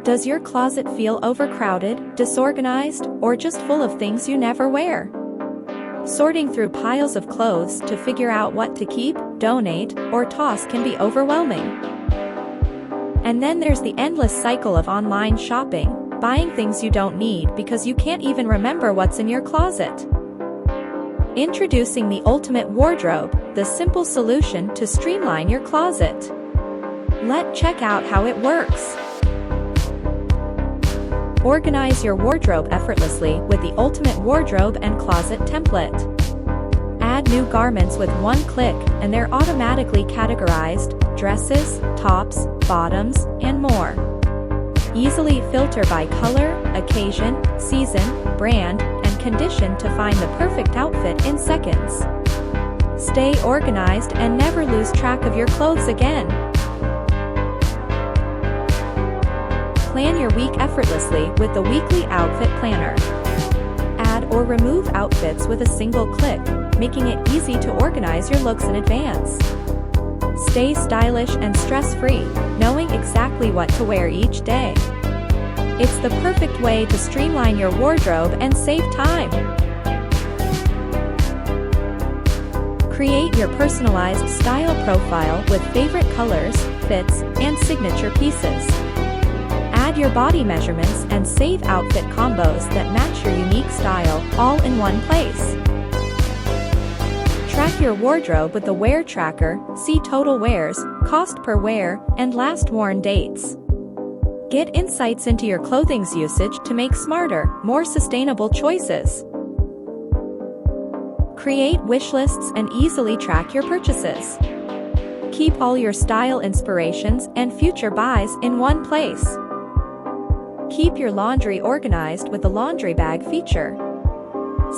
Does your closet feel overcrowded, disorganized, or just full of things you never wear? Sorting through piles of clothes to figure out what to keep, donate, or toss can be overwhelming. And then there's the endless cycle of online shopping, buying things you don't need because you can't even remember what's in your closet. Introducing the ultimate wardrobe, the simple solution to streamline your closet. Let's check out how it works. Organize your wardrobe effortlessly with the ultimate wardrobe and closet template. Add new garments with one click, and they're automatically categorized: dresses, tops, bottoms, and more. Easily filter by color, occasion, season, brand, and condition to find the perfect outfit in seconds. Stay organized and never lose track of your clothes again. Plan your week effortlessly with the Weekly Outfit Planner. Add or remove outfits with a single click, making it easy to organize your looks in advance. Stay stylish and stress-free, knowing exactly what to wear each day. It's the perfect way to streamline your wardrobe and save time. Create your personalized style profile with favorite colors, fits, and signature pieces. Add your body measurements and save outfit combos that match your unique style, all in one place. Track your wardrobe with the Wear Tracker, see total wears, cost per wear, and last worn dates. Get insights into your clothing's usage to make smarter, more sustainable choices. Create wish lists and easily track your purchases. Keep all your style inspirations and future buys in one place. Keep your laundry organized with the laundry bag feature.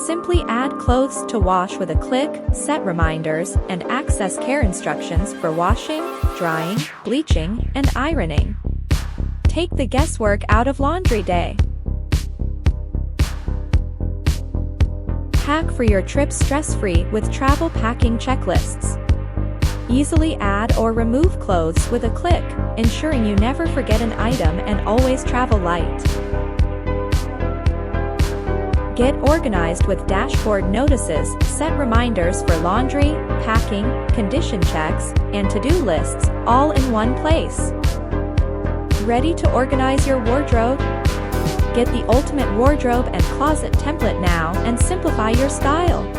Simply add clothes to wash with a click, set reminders, and access care instructions for washing, drying, bleaching, and ironing. Take the guesswork out of laundry day. Pack for your trip stress-free with travel packing checklists. Easily add or remove clothes with a click, ensuring you never forget an item and always travel light. Get organized with dashboard notices, set reminders for laundry, packing, condition checks, and to-do lists, all in one place. Ready to organize your wardrobe? Get the ultimate wardrobe and closet template now and simplify your style.